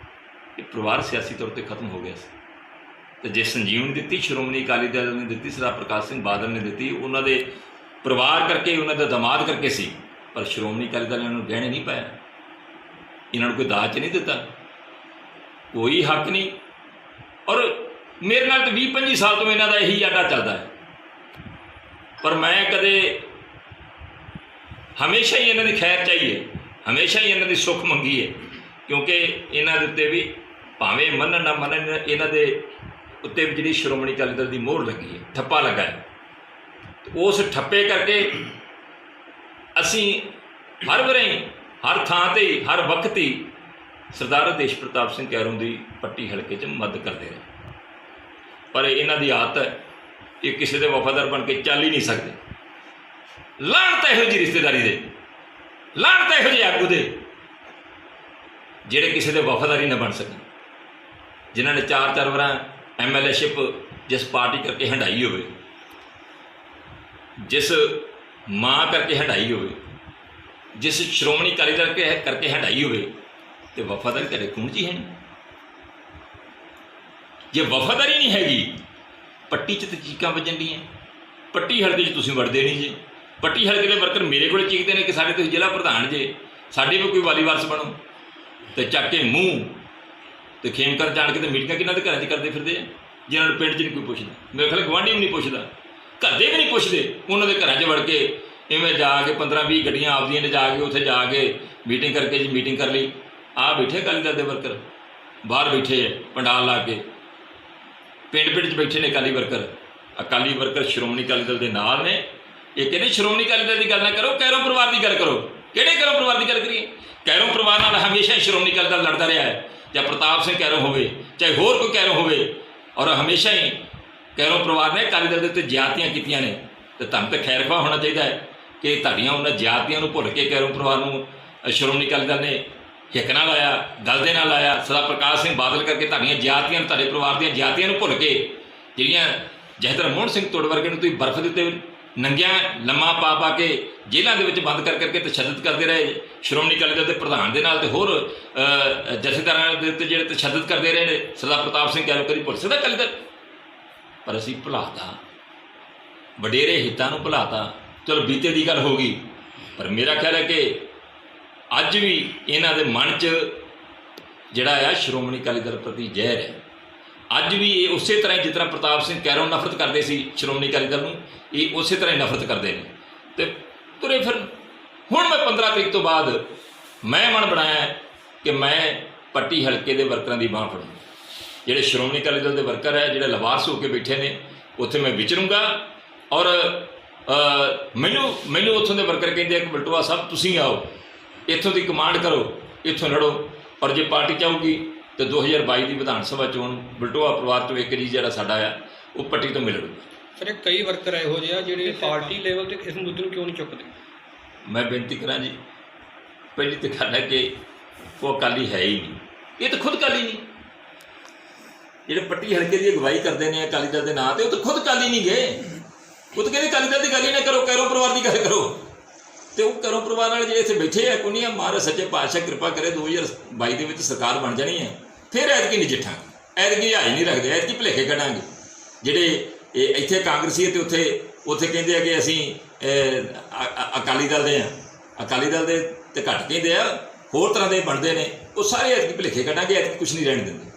ਇਹ ਪਰਿਵਾਰ ਸਿਆਸੀ ਤੌਰ 'ਤੇ ਖਤਮ ਹੋ ਗਿਆ ਸੀ। ਅਤੇ ਜੇ ਸੰਜੀਵਨੀ ਦਿੱਤੀ ਸ਼੍ਰੋਮਣੀ ਅਕਾਲੀ ਦਲ ਨੇ ਦਿੱਤੀ, ਸਰਦਾਰ ਪ੍ਰਕਾਸ਼ ਸਿੰਘ ਬਾਦਲ ਨੇ ਦਿੱਤੀ, ਉਹਨਾਂ ਦੇ ਪਰਿਵਾਰ ਕਰਕੇ, ਉਹਨਾਂ ਦਾ ਦਾਮਾਦ ਕਰਕੇ ਸੀ। ਪਰ ਸ਼੍ਰੋਮਣੀ ਅਕਾਲੀ ਦਲ ਨੇ ਇਹਨਾਂ ਨੂੰ ਗਹਿਣੇ ਨਹੀਂ ਪਾਇਆ, ਇਹਨਾਂ ਨੂੰ ਕੋਈ ਦਾਜ 'ਚ ਨਹੀਂ ਦਿੱਤਾ, ਕੋਈ ਹੱਕ ਨਹੀਂ। ਔਰ ਮੇਰੇ ਨਾਲ ਤਾਂ 20-25 ਸਾਲ ਤੋਂ ਇਹਨਾਂ ਦਾ ਇਹੀ ਆਡਾ ਚੱਲਦਾ ਹੈ, ਪਰ ਮੈਂ ਕਦੇ ਹਮੇਸ਼ਾ ਹੀ ਇਹਨਾਂ ਦੀ ਖੈਰ ਚਾਹੀ ਹੈ, ਹਮੇਸ਼ਾ ਹੀ ਇਹਨਾਂ ਦੀ ਸੁੱਖ ਮੰਗੀ ਹੈ, ਕਿਉਂਕਿ ਇਹਨਾਂ ਦੇ ਉੱਤੇ ਵੀ ਭਾਵੇਂ ਮੰਨਣ ਨਾ ਮੰਨਣ, ਇਹਨਾਂ ਦੇ ਉੱਤੇ ਵੀ ਜਿਹੜੀ ਸ਼੍ਰੋਮਣੀ ਅਕਾਲੀ ਦਲ ਦੀ ਮੋਹਰ ਲੱਗੀ ਹੈ, ਠੱਪਾ ਲੱਗਾ ਹੈ। ਉਸ ਠੱਪੇ ਕਰਕੇ ਅਸੀਂ ਹਰ ਵੇਲੇ, ਹਰ ਥਾਂ 'ਤੇ, ਹਰ ਵਕਤ ਹੀ ਸਰਦਾਰ ਆਦੇਸ਼ ਪ੍ਰਤਾਪ ਸਿੰਘ ਕੈਰੋਂ ਦੀ ਪੱਟੀ ਹਲਕੇ 'ਚ ਮਦਦ ਕਰਦੇ ਰਹੇ। ਪਰ ਇਹਨਾਂ ਦੀ ਆਦਤ ਹੈ, ਇਹ ਕਿਸੇ ਦੇ ਵਫਾਦਾਰ ਬਣ ਕੇ ਚੱਲ ਹੀ ਨਹੀਂ ਸਕਦੇ। ਲਾਹਨਤ ਇਹੋ ਜਿਹੀ ਰਿਸ਼ਤੇਦਾਰੀ ਦੇ, ਲਾਹਨਤ ਇਹੋ ਜਿਹੇ ਆਗੂ ਦੇ ਜਿਹੜੇ ਕਿਸੇ ਦੇ ਵਫਾਦਾਰੀ ਨਾ ਬਣ ਸਕਣ, ਜਿਨ੍ਹਾਂ ਨੇ 4-4 ਵਾਰਾਂ MLA-ਸ਼ਿਪ ਜਿਸ ਪਾਰਟੀ ਕਰਕੇ ਹੰਢਾਈ ਹੋਵੇ, ਜਿਸ ਮਾਂ ਕਰਕੇ ਹੰਢਾਈ ਹੋਵੇ, ਜਿਸ ਸ਼੍ਰੋਮਣੀ ਅਕਾਲੀ ਦਲ ਕਰਕੇ ਹੰਢਾਈ ਹੋਵੇ, ਅਤੇ ਵਫਾਦਾਰੀ ਤੁਹਾਡੇ ਖੂਨ 'ਚ ਹੀ ਹੈ ਨਹੀਂ। ਜੇ ਵਫਾਦਾਰੀ ਨਹੀਂ ਹੈਗੀ, ਪੱਟੀ 'ਚ ਤਾਂ ਚੀਕਾਂ ਵੱਜਣ ਡੀਆਂ, ਪੱਟੀ ਹਲਕੇ 'ਚ ਤੁਸੀਂ ਵੜਦੇ ਨਹੀਂ ਜੇ। ਪੱਟੀ ਹਲਕੇ ਦੇ ਵਰਕਰ ਮੇਰੇ ਕੋਲ ਚੀਕਦੇ ਨੇ ਕਿ ਸਾਡੇ ਤੁਸੀਂ ਜ਼ਿਲ੍ਹਾ ਪ੍ਰਧਾਨ ਜੇ, ਸਾਡੇ ਵੀ ਕੋਈ ਵਾਲੀ ਵਾਰਸ ਬਣੋ, ਅਤੇ ਚੱਕ ਕੇ ਮੂੰਹ ਅਤੇ ਖੇਮਕਰਨ ਜਾਣ ਕੇ ਅਤੇ ਮੀਟਿੰਗਾਂ ਕਿਹਨਾਂ ਦੇ ਘਰਾਂ 'ਚ ਕਰਦੇ ਫਿਰਦੇ ਆ, ਜਿਹਨਾਂ ਨੂੰ ਪਿੰਡ 'ਚ ਨਹੀਂ ਕੋਈ ਪੁੱਛਦਾ। ਮੇਰੇ ਖਿਆਲ ਗੁਆਂਢੀ ਵੀ ਨਹੀਂ ਪੁੱਛਦਾ, ਘਰ ਦੇ ਵੀ ਨਹੀਂ ਪੁੱਛਦੇ, ਉਹਨਾਂ ਦੇ ਘਰਾਂ 'ਚ ਵੜ ਕੇ ਇਵੇਂ ਜਾ ਕੇ 15-20 ਗੱਡੀਆਂ ਆਪਦੀਆਂ ਨੇ ਜਾ ਕੇ ਉੱਥੇ ਜਾ ਕੇ ਮੀਟਿੰਗ ਕਰਕੇ ਜੀ ਮੀਟਿੰਗ ਕਰ ਲਈ। ਆਹ ਬੈਠੇ ਅਕਾਲੀ ਦਲ ਦੇ ਵਰਕਰ, ਬਾਹਰ ਬੈਠੇ ਹੈ ਪੰਡਾਲ ਲਾ ਕੇ, ਪਿੰਡ 'ਚ ਬੈਠੇ ਨੇ ਅਕਾਲੀ ਵਰਕਰ ਸ਼੍ਰੋਮਣੀ ਅਕਾਲੀ ਦਲ ਦੇ ਨਾਲ ਨੇ। ਇਹ ਕਹਿੰਦੇ ਸ਼੍ਰੋਮਣੀ ਅਕਾਲੀ ਦਲ ਦੀ ਗੱਲ ਨਾ ਕਰੋ, ਕੈਰੋਂ ਪਰਿਵਾਰ ਦੀ ਗੱਲ ਕਰੋ। ਕਿਹੜੇ ਕੈਰੋਂ ਪਰਿਵਾਰ ਦੀ ਗੱਲ ਕਰੀਏ? ਕੈਰੋਂ ਪਰਿਵਾਰ ਨਾਲ ਹਮੇਸ਼ਾ ਸ਼੍ਰੋਮਣੀ ਅਕਾਲੀ ਦਲ ਲੜਦਾ ਰਿਹਾ ਹੈ, ਚਾਹੇ ਪ੍ਰਤਾਪ ਸਿੰਘ ਕੈਰੋਂ ਹੋਵੇ, ਚਾਹੇ ਹੋਰ ਕੋਈ ਕੈਰੋਂ ਹੋਵੇ, ਔਰ ਹਮੇਸ਼ਾ ਹੀ ਕੈਰੋਂ ਪਰਿਵਾਰ ਨੇ ਅਕਾਲੀ ਦਲ ਦੇ ਉੱਤੇ ਜ਼ਿਆਦਤੀਆਂ ਕੀਤੀਆਂ ਨੇ। ਅਤੇ ਤੁਹਾਨੂੰ ਤਾਂ ਖੈਰਖਵਾਹ ਹੋਣਾ ਚਾਹੀਦਾ ਹੈ ਕਿ ਤੁਹਾਡੀਆਂ ਉਹਨਾਂ ਜ਼ਿਆਦਤੀਆਂ ਨੂੰ ਭੁੱਲ ਕੇ ਕੈਰੋਂ ਪਰਿਵਾਰ ਨੂੰ ਸ਼੍ਰੋਮਣੀ ਅਕਾਲੀ ਦਲ ਨੇ ਹਿੱਕ ਨਾਲ ਲਾਇਆ, ਗਲ ਦੇ ਨਾਲ ਲਾਇਆ। ਸਰਦਾਰ ਪ੍ਰਕਾਸ਼ ਸਿੰਘ ਬਾਦਲ ਕਰਕੇ ਤੁਹਾਡੀਆਂ ਜ਼ਿਆਦਤੀਆਂ, ਤੁਹਾਡੇ ਪਰਿਵਾਰ ਦੀਆਂ ਜ਼ਿਆਦਤੀਆਂ ਨੂੰ ਭੁੱਲ ਕੇ, ਜਿਹੜੀਆਂ ਜਥੇਦਾਰ ਮੋਹਨ ਸਿੰਘ ਤੋੜ ਵਰਗੇ ਨੂੰ ਤੁਸੀਂ ਬਰਫ਼ ਦੇ ਉੱਤੇ ਨੰਗਿਆਂ ਲੰਮਾ ਪਾ ਕੇ ਜੇਲ੍ਹਾਂ ਦੇ ਵਿੱਚ ਬੰਦ ਕਰਕੇ ਤਸ਼ੱਦਦ ਕਰਦੇ ਰਹੇ, ਸ਼੍ਰੋਮਣੀ ਅਕਾਲੀ ਦਲ ਦੇ ਪ੍ਰਧਾਨ ਦੇ ਨਾਲ ਅਤੇ ਹੋਰ ਜਥੇਦਾਰਾਂ ਦੇ ਉੱਤੇ ਜਿਹੜੇ ਤਸ਼ੱਦਦ ਕਰਦੇ ਰਹੇ ਨੇ। ਸਰਦਾਰ ਪ੍ਰਤਾਪ ਸਿੰਘ ਕੈਰੋਂ ਕਦੀ ਭੁੱਲ ਸਕਦਾ ਅਕਾਲੀ ਦਲ? ਪਰ ਅਸੀਂ ਭੁਲਾਤਾ, ਵਡੇਰੇ ਹਿੱਤਾਂ ਨੂੰ ਭੁਲਾਤਾ। ਚਲੋ ਬੀਤੇ ਦੀ ਗੱਲ ਹੋ ਗਈ, ਪਰ ਮੇਰਾ ਖਿਆਲ ਹੈ ਕਿ ਅੱਜ ਵੀ ਇਹਨਾਂ ਦੇ ਮਨ 'ਚ ਜਿਹੜਾ ਆ ਸ਼੍ਰੋਮਣੀ ਅਕਾਲੀ ਦਲ ਪ੍ਰਤੀ ਜ਼ਹਿਰ ਹੈ। ਅੱਜ ਵੀ ਇਹ ਉਸੇ ਤਰ੍ਹਾਂ ਜਿਸ ਤਰ੍ਹਾਂ ਪ੍ਰਤਾਪ ਸਿੰਘ ਕੈਰੋਂ ਨਫ਼ਰਤ ਕਰਦੇ ਸੀ ਸ਼੍ਰੋਮਣੀ ਅਕਾਲੀ ਦਲ ਨੂੰ, ਇਹ ਉਸੇ ਤਰ੍ਹਾਂ ਹੀ ਨਫ਼ਰਤ ਕਰਦੇ ਨੇ ਤੇ ਤੁਰੇ ਫਿਰ। ਹੁਣ ਮੈਂ 15 ਤਰੀਕ ਤੋਂ ਬਾਅਦ ਮੈਂ ਮਨ ਬਣਾਇਆ ਕਿ ਮੈਂ ਪੱਟੀ ਹਲਕੇ ਦੇ ਵਰਕਰਾਂ ਦੀ ਬਾਂਹ ਫੜੂੰ। ਜਿਹੜੇ ਸ਼੍ਰੋਮਣੀ ਅਕਾਲੀ ਦਲ ਦੇ ਵਰਕਰ ਹੈ, ਜਿਹੜੇ ਲਵਾਰਸ ਹੋ ਕੇ ਬੈਠੇ ਨੇ, ਉੱਥੇ ਮੈਂ ਵਿਚਰੂੰਗਾ। ਔਰ ਮੈਨੂੰ ਉੱਥੋਂ ਦੇ ਵਰਕਰ ਕਹਿੰਦੇ ਆ ਕਿ ਬਲਟੋਆ ਸਾਹਿਬ ਤੁਸੀਂ ਆਓ, ਇੱਥੋਂ ਦੀ ਕਮਾਂਡ ਕਰੋ, ਇੱਥੋਂ ਲੜੋ। ਔਰ ਜੇ ਪਾਰਟੀ ਚਾਹੂਗੀ ਤਾਂ 2022 ਦੀ ਵਿਧਾਨ ਸਭਾ ਚੋਣ ਬਲਟੋਆ ਪਰਿਵਾਰ ਤੋਂ ਇੱਕ ਜੀ ਜਿਹੜਾ ਸਾਡਾ ਆ ਉਹ ਪੱਟੀ ਤੋਂ ਮਿਲੂ। ਸਰ ਕਈ ਵਰਕਰ ਇਹੋ ਜਿਹੇ ਆ ਜਿਹੜੇ ਪਾਰਟੀ ਲੈਵਲ ਤੇ ਇਸ ਮੁੱਦੇ ਨੂੰ ਕਿਉਂ ਨਹੀਂ ਚੁੱਕਦੇ? ਮੈਂ ਬੇਨਤੀ ਕਰਾਂ ਜੀ, ਪਹਿਲੀ ਤਾਂ ਗੱਲ ਹੈ ਕਿ ਉਹ ਅਕਾਲੀ ਹੈ ਹੀ ਨਹੀਂ, ਇਹ ਤਾਂ ਖੁਦ ਅਕਾਲੀ ਨਹੀਂ। ਜਿਹੜੇ ਪੱਟੀ ਹਲਕੇ ਦੀ ਅਗਵਾਈ ਕਰਦੇ ਨੇ ਅਕਾਲੀ ਦਲ ਦੇ ਨਾਂ 'ਤੇ, ਉਹ ਤਾਂ ਖੁਦ ਅਕਾਲੀ ਨਹੀਂ ਗਏ। ਉਹ ਤਾਂ ਕਹਿੰਦੇ ਅਕਾਲੀ ਦਲ ਦੀ ਗੱਲ ਹੀ ਨਾ ਕਰੋ, ਕੈਰੋਂ ਪਰਿਵਾਰ ਦੀ ਗੱਲ ਕਰੋ। ਤੇ ਉਹ ਕੈਰੋਂ ਪਰਿਵਾਰ ਵਾਲੇ ਜਿਹੜੇ ਇੱਥੇ ਬੈਠੇ ਆ, ਕੋਈ ਨਹੀਂ, ਮਹਾਰਾਜ ਸੱਚੇ ਪਾਤਸ਼ਾਹ ਕਿਰਪਾ ਕਰੇ 2022 ਦੇ ਵਿੱਚ ਸਰਕਾਰ ਬਣ ਜਾਣੀ ਹੈ, ਫਿਰ ਐਤਕੀ ਨਜਿੱਠਾਂਗੇ। ਐਤਕੀ ਹਾਈ ਨਹੀਂ ਰੱਖਦੇ, ਐਤਕੀ ਭੁਲੇਖੇ ਕੱਢਾਂਗੇ। ਜਿਹੜੇ ਇੱਥੇ ਕਾਂਗਰਸੀ ਅਤੇ ਉੱਥੇ ਕਹਿੰਦੇ ਆ ਕਿ ਅਸੀਂ ਅਕਾਲੀ ਦਲ ਦੇ ਹਾਂ, ਅਕਾਲੀ ਦਲ ਦੇ ਤੇ ਘੱਟ ਕਹਿੰਦੇ ਆ, ਹੋਰ ਤਰ੍ਹਾਂ ਦੇ ਬਣਦੇ ਨੇ। ਉਹ ਸਾਰੇ ਐਤਕੀ ਭੁਲੇਖੇ ਕੱਢਾਂਗੇ, ਐਤਕੀ ਕੁਛ ਨਹੀਂ ਰਹਿਣ ਦਿੰਦੇ।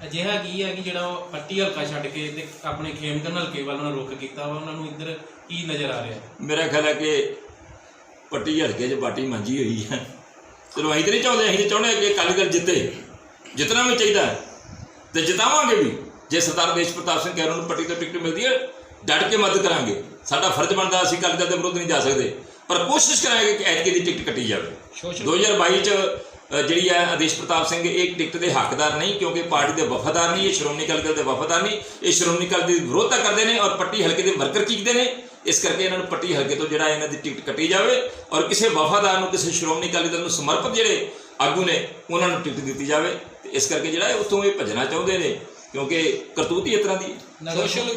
ਅਜਿਹਾ ਕੀ ਹੈ ਕਿ ਜਿਹੜਾ ਉਹ ਪੱਟੀ ਹਲਕਾ ਛੱਡ ਕੇ ਤੇ ਆਪਣੇ ਖੇਮਕਰਨ ਹਲਕੇ ਵੱਲ ਉਹਨਾਂ ਰੁੱਖ ਕੀਤਾ ਵਾ, ਉਹਨਾਂ ਨੂੰ ਇੱਧਰ ਕੀ ਨਜ਼ਰ ਆ ਰਿਹਾ? ਮੇਰਾ ਖਿਆਲ ਹੈ ਕਿ ਪੱਟੀ ਹਲਕੇ 'ਚ ਬਾਟੀ ਮਾਂਜੀ ਹੋਈ ਹੈ। ਚਲੋ ਅਸੀਂ ਤਾਂ ਨਹੀਂ ਚਾਹੁੰਦੇ, ਅਸੀਂ ਤਾਂ ਚਾਹੁੰਦੇ ਹਾਂ ਕਿ ਅਕਾਲੀ ਦਲ ਜਿੱਤੇ, ਜਿੱਤਣਾ ਵੀ ਚਾਹੀਦਾ ਅਤੇ ਜਿਤਾਵਾਂਗੇ ਵੀ। ਜੇ ਸਰਦਾਰ ਦੇਸ਼ ਪ੍ਰਤਾਪ ਸਿੰਘ ਕੈਰੋਂ ਨੂੰ ਪੱਟੀ ਤੋਂ ਟਿਕਟ ਮਿਲਦੀ ਹੈ, ਡਟ ਕੇ ਮਦਦ ਕਰਾਂਗੇ। ਸਾਡਾ ਫਰਜ਼ ਬਣਦਾ, ਅਸੀਂ ਅਕਾਲੀ ਦਲ ਦੇ ਵਿਰੁੱਧ ਨਹੀਂ ਜਾ ਸਕਦੇ, ਪਰ ਕੋਸ਼ਿਸ਼ ਕਰਾਂਗੇ ਕਿ ਐਤਕੀ ਦੀ ਟਿਕਟ ਕੱਟੀ ਜਾਵੇ। 2022 'ਚ ਜਿਹੜੀ ਹੈ ਆਦੇਸ਼ ਪ੍ਰਤਾਪ ਸਿੰਘ ਇਹ ਟਿਕਟ ਦੇ ਹੱਕਦਾਰ ਨਹੀਂ, ਕਿਉਂਕਿ ਪਾਰਟੀ ਦੇ ਵਫਾਦਾਰ ਨਹੀਂ, ਇਹ ਸ਼੍ਰੋਮਣੀ ਅਕਾਲੀ ਦਲ ਦੇ ਵਫਾਦਾਰ ਨਹੀਂ, ਇਹ ਸ਼੍ਰੋਮਣੀ ਅਕਾਲੀ ਦਲ ਦੀ ਵਿਰੋਧਤਾ ਕਰਦੇ ਨੇ ਔਰ ਪੱਟੀ ਹਲਕੇ ਦੇ ਵਰਕਰ ਚੀਕਦੇ ਨੇ। ਇਸ ਕਰਕੇ ਇਹਨਾਂ ਨੂੰ ਪੱਟੀ ਹਲਕੇ ਤੋਂ ਜਿਹੜਾ ਇਹਨਾਂ ਦੀ ਟਿਕਟ ਕੱਟੀ ਜਾਵੇ ਔਰ ਕਿਸੇ ਵਫਾਦਾਰ ਨੂੰ, ਕਿਸੇ ਸ਼੍ਰੋਮਣੀ ਅਕਾਲੀ ਦਲ ਨੂੰ ਸਮਰਪਿਤ ਜਿਹੜੇ ਆਗੂ ਨੇ, ਉਹਨਾਂ ਨੂੰ ਟਿਕਟ ਦਿੱਤੀ ਜਾਵੇ। ਤੇ ਇਸ ਕਰਕੇ ਜਿਹੜਾ ਉੱਥੋਂ ਇਹ ਭੱਜਣਾ ਚਾਹੁੰਦੇ ਨੇ, ਕਿਉਂਕਿ ਕਰਤੂਤ ਹੀ ਇਸ ਤਰ੍ਹਾਂ ਦੀ।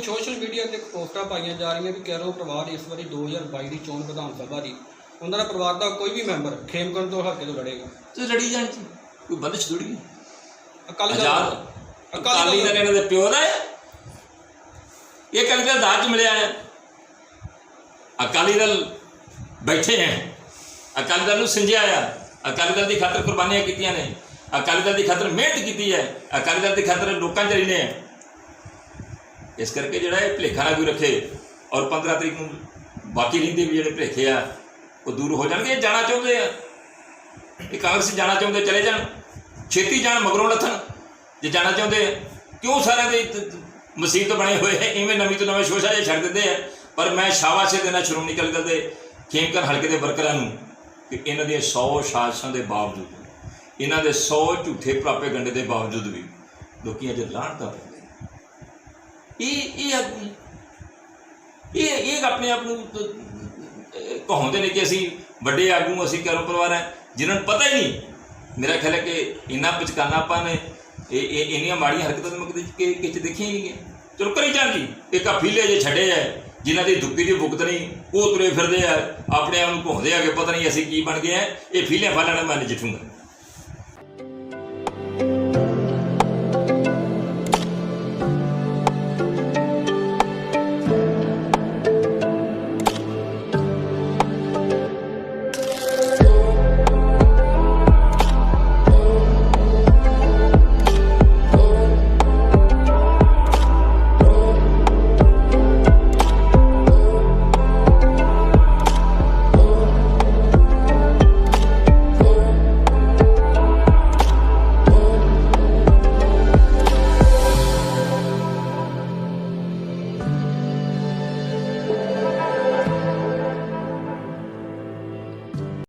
ਸੋਸ਼ਲ ਮੀਡੀਆ ਤੇ ਪੋਸਟਾਂ ਪਾਈਆਂ ਜਾ ਰਹੀਆਂ ਵੀ ਕੈਰੋਂ ਪਰਿਵਾਰ ਇਸ ਵਾਰੀ 2022 ਦੀ ਚੋਣ ਵਿਧਾਨ ਸਭਾ ਦੀ ਉਹਨਾਂ ਦਾ ਪਰਿਵਾਰ ਦਾ ਕੋਈ ਵੀ ਮੈਂਬਰ ਖੇਮਕਰਨ ਤੋਂ ਹਲਕੇ ਤੋਂ ਲੜੇਗਾ। ਤੇ ਲੜੀ ਜਾਣ ਜੀ, ਕੋਈ ਬੰਦਸ਼ ਥੋੜੀ ਹੈ। ਅਕਾਲੀ ਦਲ ਇਹਨਾਂ ਦੇ ਪਿਓ ਦਾ ਹੈ, ਇਹ ਅਕਾਲੀ ਦਲ ਦਾਜ 'ਚ ਮਿਲਿਆ ਹੈ। ਅਕਾਲੀ ਦਲ ਬੈਠੇ ਹੈ, ਅਕਾਲੀ ਦਲ ਨੂੰ ਸਿੰਜਿਆ ਆ, ਅਕਾਲੀ ਦਲ ਦੀ ਖਾਤਰ ਕੁਰਬਾਨੀਆਂ ਕੀਤੀਆਂ ਨੇ, ਅਕਾਲੀ ਦਲ ਦੀ ਖਾਤਰ ਮਿਹਨਤ ਕੀਤੀ ਹੈ, ਅਕਾਲੀ ਦਲ ਦੀ ਖਾਤਰ ਲੋਕਾਂ 'ਚ ਰਹਿੰਦੇ ਹੈ। ਇਸ ਕਰਕੇ ਜਿਹੜਾ ਇਹ ਭੁਲੇਖਾ ਨਾ ਕੋਈ ਰੱਖੇ ਔਰ 15 ਤਰੀਕ ਨੂੰ ਬਾਕੀ ਰਹਿੰਦੇ ਵੀ ਜਿਹੜੇ ਭੁਲੇਖੇ ਆ ਉਹ ਦੂਰ ਹੋ ਜਾਣਗੇ। ਇਹ ਜਾਣਾ ਚਾਹੁੰਦੇ ਆ, ਇਹ ਕਾਂਗਰਸ ਜਾਣਾ ਚਾਹੁੰਦੇ, ਚਲੇ ਜਾਣ, ਛੇਤੀ ਜਾਣ, ਮਗਰੋਂ ਲੱਥਣ। ਜੇ ਜਾਣਾ ਚਾਹੁੰਦੇ ਆ, ਕਿਉਂ ਸਾਰਿਆਂ ਦੇ ਮੁਸੀਬਤ ਬਣੇ ਹੋਏ ਹੈ, ਇਵੇਂ ਨਵੀਂ ਤੋਂ ਨਵੇਂ ਸ਼ੋਸ਼ਾ ਜਿਹੇ ਛੱਡ ਦਿੰਦੇ ਆ। ਪਰ ਮੈਂ ਸ਼ਾਬਾਸ਼ ਦੇਣਾ ਸ਼੍ਰੋਮਣੀ ਅਕਾਲੀ ਦਲ ਦੇ ਖੇਮਕਰਨ ਹਲਕੇ ਦੇ ਵਰਕਰਾਂ ਨੂੰ ਕਿ ਇਹਨਾਂ ਦੀਆਂ 100 ਸਾਜ਼ਿਸ਼ਾਂ ਦੇ ਬਾਵਜੂਦ, ਇਹਨਾਂ ਦੇ 100 ਝੂਠੇ ਪ੍ਰਾਪੇਗੰਡੇ ਦੇ ਬਾਵਜੂਦ ਵੀ ਲੋਕੀ ਅਜੇ ਲਾਹਣਤਾਂ ਪਾਉਂਦੇ। ਇਹ ਆਪਣੇ ਆਪ ਨੂੰ ਕਹਾਉਂਦੇ ਨੇ ਕਿ ਅਸੀਂ ਵੱਡੇ ਆਗੂ, ਅਸੀਂ ਕੈਰੋਂ ਪਰਿਵਾਰ ਹੈ, ਜਿਨ੍ਹਾਂ ਨੂੰ ਪਤਾ ਹੀ ਨਹੀਂ। ਮੇਰਾ ਖਿਆਲ ਹੈ ਕਿ ਇੰਨਾ ਪਚਕਾਨਾਪਨ ਨੇ, ਇੰਨੀਆਂ ਮਾੜੀਆਂ ਹਰਕਤਾਂ ਮੈਂ ਕਦੇ ਕਿਤੇ ਦੇਖੀਆਂ ਹੀ ਨਹੀਂ ਗਈਆਂ। ਚਲੋ ਕਰੀ ਜਾਣ ਜੀ। ਇੱਕ ਆ ਫੀਲੇ ਜੇ ਛੱਡੇ ਹੈ, ਜਿਨ੍ਹਾਂ ਦੀ ਦੁੱਕੀ ਦੀ ਭੁਗਤ ਨਹੀਂ, ਉਹ ਤੁਰੇ ਫਿਰਦੇ ਆ, ਆਪਣੇ ਆਪ ਨੂੰ ਘੁੰਮਦੇ ਆ ਕਿ ਪਤਾ ਨਹੀਂ ਅਸੀਂ ਕੀ ਬਣ ਗਏ ਆ। ਇਹ ਫੀਲਿਆਂ ਫਾਲਿਆਂ ਨਾਲ ਮੈਂ ਨਜਿੱਠੂੰਗਾ।